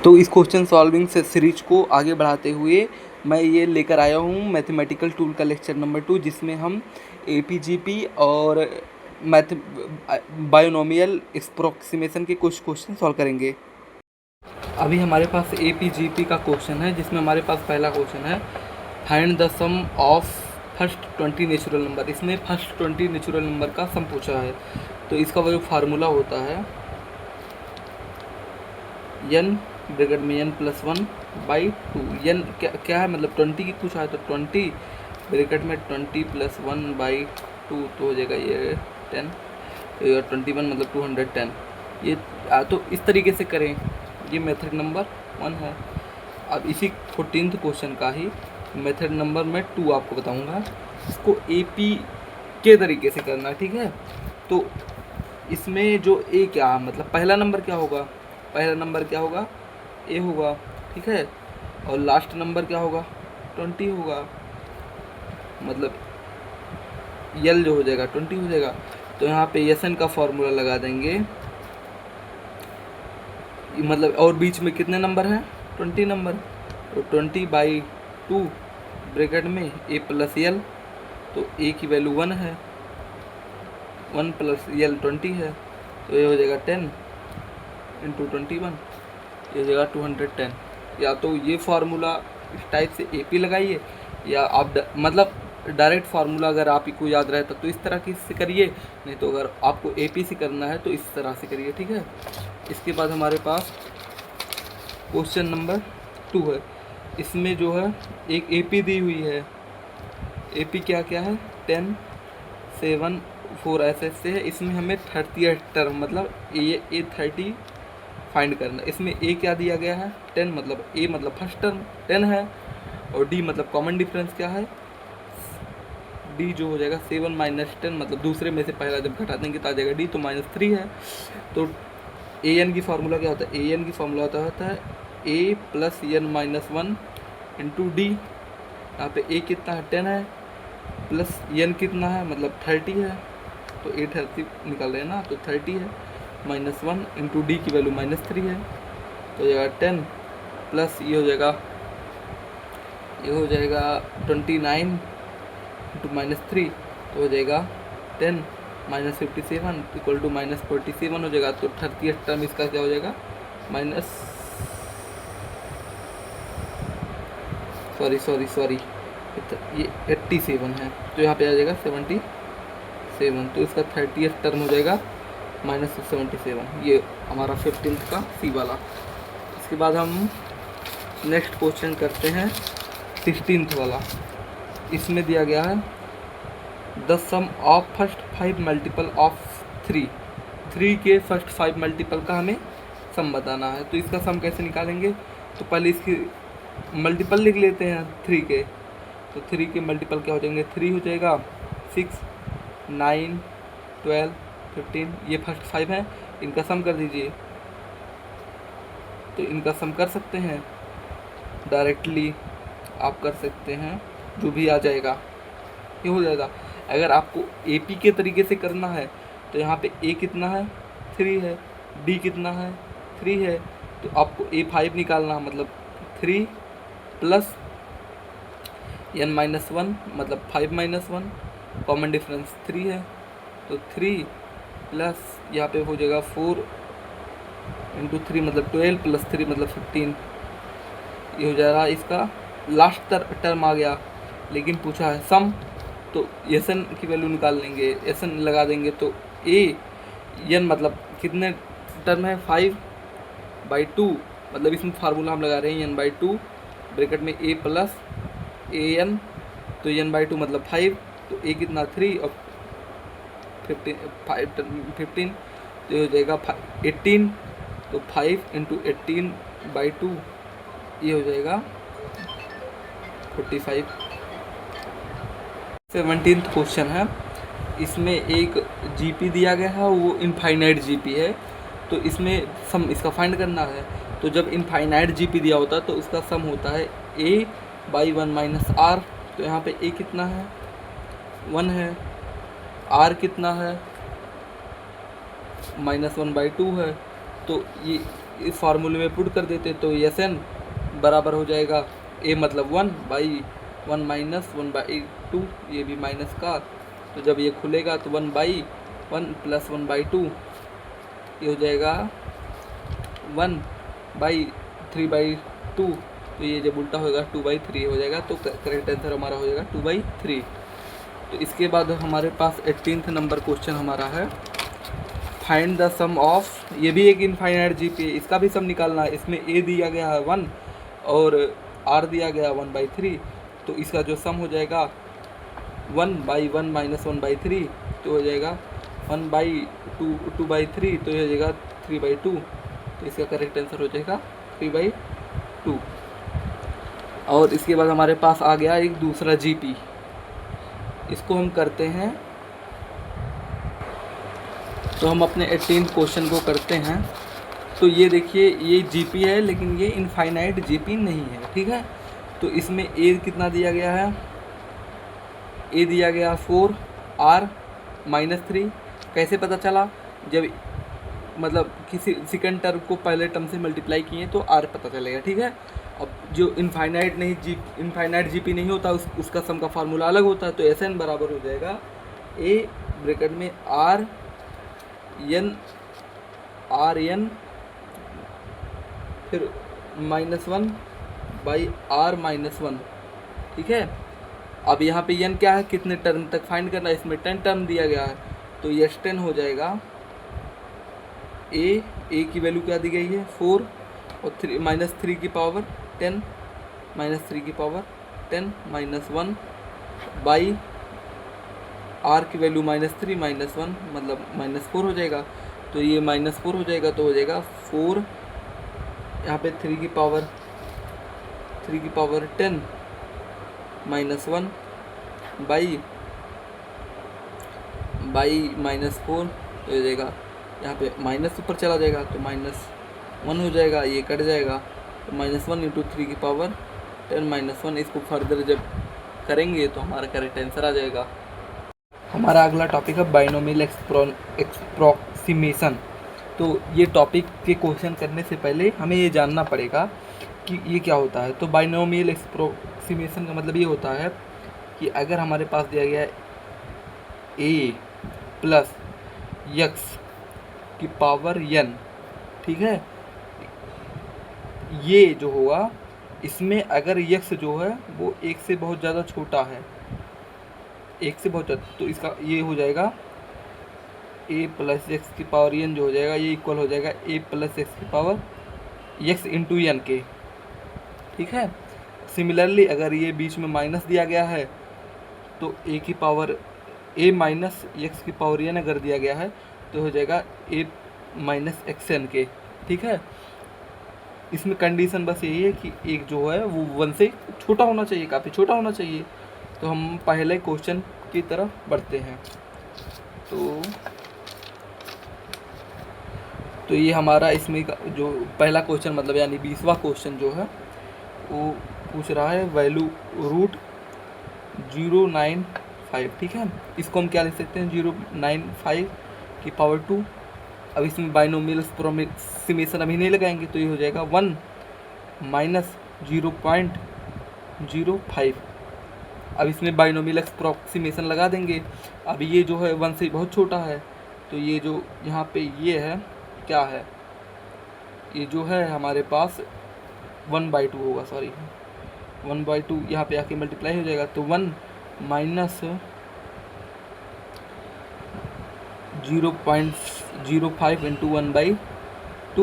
तो इस question solving से सीरीज को आगे बढ़ाते हुए मैं ये लेकर आया हूँ मैथमेटिकल टूल का लेक्चर नंबर 2, जिसमें हम एपीजीपी और मैथ बायोनोमियल एक्सप्रोक्सीमेशन के कुछ क्वेश्चन सॉल्व करेंगे। अभी हमारे पास एपीजीपी का क्वेश्चन है, जिसमें हमारे पास पहला क्वेश्चन है find the sum of first 20 natural number. इसमें फर्स्ट 20 नेचुरल नंबर का सम पूछा है, तो इसका वो जो फार्मूला होता है n ब्रैकेट में n+1/2। n क्या है, मतलब 20 की पूछा है, तो 20 ब्रैकेट में 20+1/2 तो हो जाएगा ये 10, 21 मतलब 210। ये तो इस तरीके से करें, ये मेथड नंबर 1 है। अब इसी 14th क्वेश्चन का ही मेथड नंबर में 2 आपको बताऊंगा, इसको एपी के तरीके से करना है, ठीक है। तो इसमें जो ए क्या, मतलब पहला नंबर क्या होगा, पहला नंबर क्या होगा, ए होगा, ठीक है। और लास्ट नंबर क्या होगा, 20 होगा, मतलब यल जो हो जाएगा 20 हो जाएगा। तो यहाँ पे एसन का फॉर्मूला लगा देंगे, मतलब और बीच में कितने नंबर हैं, 20 नंबर, तो 20/2 ब्रैकेट में ए प्लस यल, तो ए की वैल्यू 1 है, 1 प्लस यल 20 है, तो ये हो जाएगा 10 इंटू 21, ये हो जाएगा 210। या तो ये फार्मूला इस टाइप से एपी लगाइए, या आप मतलब डायरेक्ट फार्मूला अगर आप को याद रहता तो इस तरह की से करिए, नहीं तो अगर आपको एपी से करना है तो इस तरह से करिए, ठीक है। इसके बाद हमारे पास क्वेश्चन नंबर 2 है। इसमें जो है एक एपी दी हुई है, एपी क्या क्या है, 10, 7, 4 ऐसे से है। इसमें हमें 30 टर्म मतलब ए 30 फाइंड करना। इसमें ए क्या दिया गया है, 10, मतलब ए मतलब फर्स्ट टर्म 10 है, और डी मतलब कॉमन डिफरेंस क्या है, डी जो हो जाएगा 7 - 10, मतलब दूसरे में से पहला जब घटा देंगे तो आ जाएगा डी, तो -3 है। तो ए एन की फार्मूला क्या होता है, ए एन की फार्मूला होता है ए प्लस n - 1 इंटू डी। यहाँ पे ए कितना है, 10 है, प्लस एन कितना है, मतलब 30 है, तो ए 30 निकल रहे हैं ना, तो 30 है, -1 इंटू डी की वैल्यू -3 है, तो हो जाएगा 10, प्लस ये हो जाएगा 29 इंटू -3, तो हो जाएगा 10 - 57 इक्वल टू -47 हो जाएगा। तो 30th टर्म इसका क्या हो जाएगा, सॉरी ये 87 है, तो यहाँ पे आ जाएगा 77, तो इसका 30th टर्म हो जाएगा -77। ये हमारा 15th का सी वाला। इसके बाद हम नेक्स्ट क्वेश्चन करते हैं 16th वाला। इसमें दिया गया है the sum of first 5 multiple of 3 के फर्स्ट 5 मल्टीपल का हमें सम बताना है। तो इसका सम कैसे निकालेंगे, तो पहले इसकी मल्टीपल लिख लेते हैं 3 के। तो 3 के मल्टीपल क्या हो जाएंगे, 3 हो जाएगा, 6, 9, 12, 15, ये फर्स्ट 5 हैं, इनका सम कर दीजिए। तो इनका सम कर सकते हैं डायरेक्टली, आप कर सकते हैं, जो भी आ जाएगा ये हो जाएगा। अगर आपको एपी के तरीके से करना है तो यहाँ पे ए कितना है, 3 है, डी कितना है, 3 है, तो आपको A5 निकालना है, मतलब 3 प्लस n - 1 मतलब 5 - 1, कॉमन डिफरेंस 3 है, तो 3 प्लस यहाँ पे हो जाएगा 4 इंटू 3 मतलब 12 प्लस 3 मतलब 15, ये हो जाएगा इसका लास्ट टर्म आ गया। लेकिन पूछा है सम, तो एसन की वैल्यू निकाल लेंगे, एसन लगा देंगे, तो ए एन मतलब कितने टर्म है, 5/2, मतलब इसमें फार्मूला हम लगा रहे हैं n/2 ब्रैकेट में ए प्लस ए एन, तो n/2 मतलब 5, तो ए कितना 3 और 15, तो ये हो जाएगा 18, तो 5 इंटू 18/2 ये हो जाएगा 45। 17th क्वेश्चन है। इसमें एक जीपी दिया गया है, वो इनफाइनाइट जीपी है, तो इसमें सम इसका फाइंड करना है। तो जब इनफाइनाइट जीपी दिया होता है तो उसका सम होता है a/1 - r। तो यहाँ पे a कितना है, 1 है, r कितना है, -1/2 है, तो ये इस फार्मूले में पुट कर देते तो एस एन बराबर हो जाएगा ए मतलब 1/1 माइनस 1/2, ये भी माइनस का, तो जब ये खुलेगा तो 1/1 प्लस 1/2 ये हो जाएगा 1/3/2, तो ये जब उल्टा होगा 2/3 हो जाएगा, तो करेक्ट आंसर हमारा हो जाएगा 2/3। तो इसके बाद हमारे पास 18th नंबर क्वेश्चन हमारा है, फाइंड द सम ऑफ, ये भी एक इनफाइनाइट जीपी है, इसका भी सम निकालना है। इसमें ए दिया गया है 1 और आर दिया गया 1/3, तो इसका जो सम हो जाएगा 1/1 माइनस 1/3, तो हो जाएगा 1/2/3, तो ये हो जाएगा 3/2, तो इसका करेक्ट आंसर हो जाएगा 3/2। और इसके बाद हमारे पास आ गया एक दूसरा जीपी, इसको हम करते हैं, तो हम अपने 18 क्वेश्चन को करते हैं। तो ये देखिए ये जीपी है लेकिन ये इनफाइनाइट जीपी नहीं है, ठीक है। तो इसमें ए कितना दिया गया है, ए दिया गया 4, आर -3, कैसे पता चला, जब मतलब किसी सेकंड टर्म को पहले टर्म से मल्टीप्लाई किए तो आर पता चलेगा, ठीक है। अब जो इनफाइनाइट जीपी नहीं होता उसका सम का फार्मूला अलग होता है, तो एस एन बराबर हो जाएगा ए ब्रैकेट में आर एन फिर -1/r-1, ठीक है। अब यहाँ पे एन क्या है, कितने टर्म तक फाइंड करना है, इसमें 10 टर्म दिया गया है, तो यस 10 हो जाएगा। ए की वैल्यू क्या दी गई है 4 और -3 की पावर 10 -1 बाई आर की वैल्यू -3 -1 मतलब -4 हो जाएगा, तो ये -4 हो जाएगा, तो हो जाएगा 4 यहाँ पे 3 की पावर 10 -1 बाई -4, तो हो जाएगा यहाँ पे माइनस ऊपर चला जाएगा तो -1 हो जाएगा, ये कट जाएगा, तो -1 × 3 की पावर 10 -1, इसको फर्दर जब करेंगे तो हमारा करेक्ट आंसर आ जाएगा। हमारा अगला टॉपिक है बाइनोमियल एक्सप्रोक्सीमेशन। तो ये टॉपिक के क्वेश्चन करने से पहले हमें ये जानना पड़ेगा कि ये क्या होता है। तो बाइनोमियल एक्सप्रोक्सीमेशन का मतलब ये होता है कि अगर हमारे पास दिया गया है a + x की पावर n, ठीक है, ये जो होगा इसमें अगर x जो है वो 1 से बहुत ज़्यादा छोटा है, 1 से बहुत ज़्यादा, तो इसका ये हो जाएगा a + x की पावर n जो हो जाएगा ये इक्वल हो जाएगा a + x की पावर x × n के, ठीक है। सिमिलरली अगर ये बीच में माइनस दिया गया है तो a की पावर a - x की पावर n अगर दिया गया है तो हो जाएगा a - xn के, ठीक है। इसमें कंडीशन बस यही है कि एक जो है वो 1 से छोटा होना चाहिए, काफ़ी छोटा होना चाहिए। तो हम पहले क्वेश्चन की तरफ बढ़ते हैं। तो ये हमारा इसमें जो पहला क्वेश्चन मतलब यानी 20वां क्वेश्चन जो है वो पूछ रहा है वैल्यू √095, ठीक है। इसको हम क्या लिख सकते हैं 095 की पावर 2। अब इसमें बाइनोमियल एक्सप्रोक्सीमेशन अभी नहीं लगाएंगे, तो ये हो जाएगा 1 - 0.05। अब इसमें बाइनोमियल एक्सप्रोक्सीमेशन लगा देंगे। अब ये जो है 1 से बहुत छोटा है, तो ये जो यहाँ पे ये है क्या है, ये जो है हमारे पास 1/2 होगा, सॉरी 1/2 यहाँ पे आके मल्टीप्लाई हो जाएगा, तो 1 - 0.05 × 1/2, तो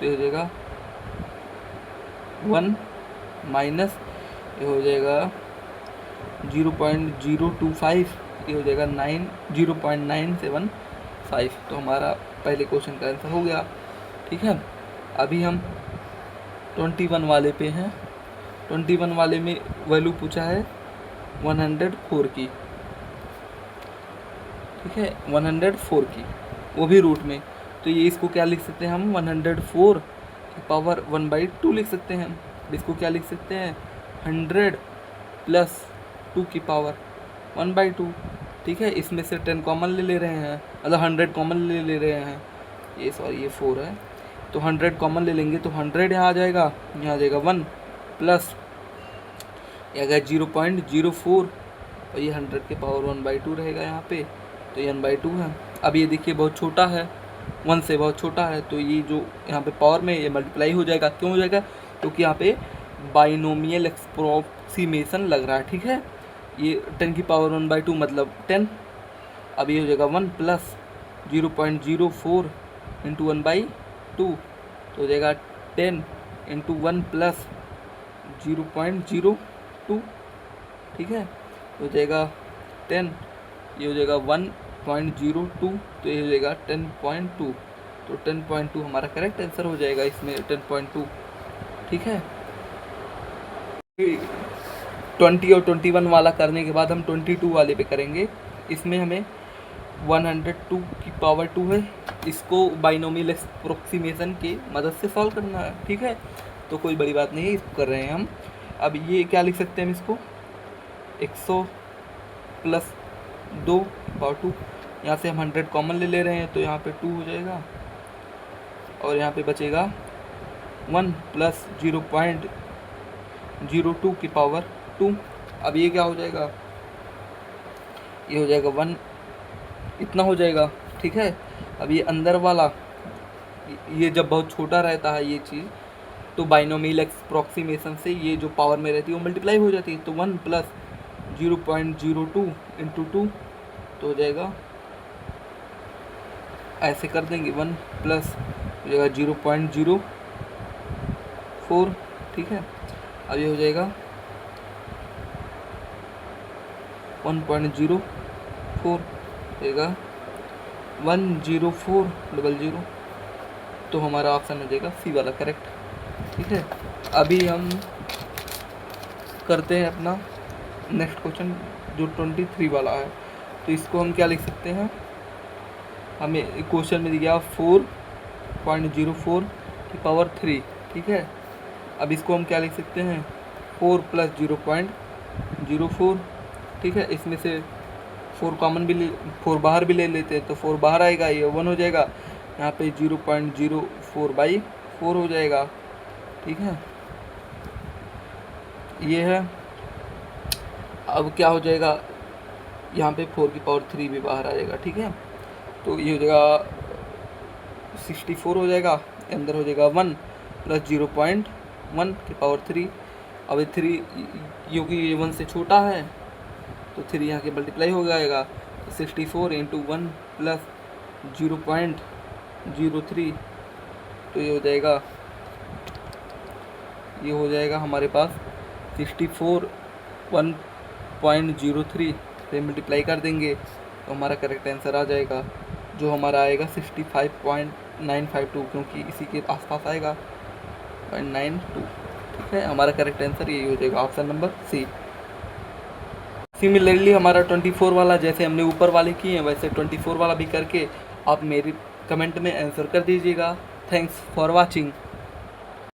हो जाएगा 1 माइनस ये हो जाएगा 0.025, ये हो जाएगा 0.975। तो हमारा पहले क्वेश्चन का आंसर हो गया, ठीक है। अभी हम 21 वाले पे हैं। 21 वाले में वैल्यू पूछा है 104 की, ठीक है, 104 की, वो भी रूट में। तो ये इसको क्या लिख सकते हैं हम 104 की पावर 1/2 लिख सकते हैं। इसको क्या लिख सकते हैं 100 + 2 की पावर 1/2, ठीक है। इसमें से 10 कॉमन ले रहे हैं, मतलब 100 कॉमन ले रहे हैं, ये सॉरी ये 4 है, तो 100 कॉमन ले लेंगे तो 100 यहाँ आ जाएगा, यहाँ आ जाएगा 1 प्लस ये आ गया 0.04 और ये 100 के पावर 1/2 रहेगा यहाँ पे, तो ये 1/2 है। अब ये देखिए बहुत छोटा है, 1 से बहुत छोटा है, तो ये जो यहाँ पे पावर में ये मल्टीप्लाई हो जाएगा। क्यों हो जाएगा? क्योंकि यहाँ पे बाइनोमियल एक्सप्रोक्सीमेशन लग रहा है, ठीक है। ये 10 की पावर 1/2 मतलब 10। अब ये हो जाएगा 1 प्लस 0.04 इंटू 1/2 तो हो जाएगा 10 इंटू 1 प्लस 0.02, ठीक है। हो जाएगा 10, ये हो जाएगा 1.02, तो ये हो जाएगा 10.2, तो 10.2 हमारा करेक्ट आंसर हो जाएगा इसमें, 10.2, ठीक है। 20 और 21 वाला करने के बाद हम 22 वाले पे करेंगे। इसमें हमें 102 की पावर 2 है, इसको बाइनोमियल एक्सप्रोक्सीमेशन की मदद से सॉल्व करना है, ठीक है। तो कोई बड़ी बात नहीं है, इसको कर रहे हैं हम। अब ये क्या लिख सकते हैं हम इसको, 100 प्लस 2 पावर 2, यहाँ से हम 100 कॉमन ले रहे हैं तो यहाँ पे 2 हो जाएगा और यहाँ पे बचेगा 1 प्लस 0.02 की पावर 2। अब ये क्या हो जाएगा, ये हो जाएगा 1, इतना हो जाएगा, ठीक है। अब ये अंदर वाला, ये जब बहुत छोटा रहता है ये चीज़, तो बाइनोमियल एक्सप्रोक्सीमेशन से ये जो पावर में रहती है वो मल्टीप्लाई हो जाती है, तो 1 प्लस 0.02 इंटू 2 तो हो जाएगा, ऐसे कर देंगे 1 प्लस हो जाएगा 0.04, ठीक है। अब ये हो जाएगा 1.04 होगा 10400, तो हमारा ऑप्शन हो जाएगा सी वाला करेक्ट, ठीक है। अभी हम करते हैं अपना नेक्स्ट क्वेश्चन जो 23 वाला है। तो इसको हम क्या लिख सकते हैं, हमें क्वेश्चन में दिया 4.04 की पावर 3, ठीक है। अब इसको हम क्या लिख सकते हैं, 4 प्लस 0.04, ठीक है। इसमें से 4 कॉमन भी 4 बाहर भी ले लेते हैं तो 4 बाहर आएगा, ये 1 हो जाएगा, यहाँ पे 0.04/4 हो जाएगा, ठीक है। ये है। अब क्या हो जाएगा, यहाँ पे 4 की पावर 3 भी बाहर आ जाएगा, ठीक है। तो ये हो जाएगा 64 हो जाएगा, अंदर हो जाएगा 1 प्लस 0.1 की पावर 3। अब ये 3 क्योंकि ये 1 से छोटा है तो 3 यहाँ के मल्टीप्लाई हो जाएगा, तो 64 इंटू 1 प्लस 0.03, तो ये हो जाएगा हमारे पास 64 1.03 से मल्टीप्लाई कर देंगे तो हमारा करेक्ट आंसर आ जाएगा, जो हमारा आएगा 65.952, क्योंकि इसी के आसपास आएगा 0.92, ठीक है। हमारा करेक्ट आंसर यही हो जाएगा, ऑप्शन नंबर सी। सिमिलरली हमारा 24 वाला जैसे हमने ऊपर वाले किए हैं वैसे 24 वाला भी करके आप मेरी कमेंट में आंसर कर दीजिएगा। Thanks for watching.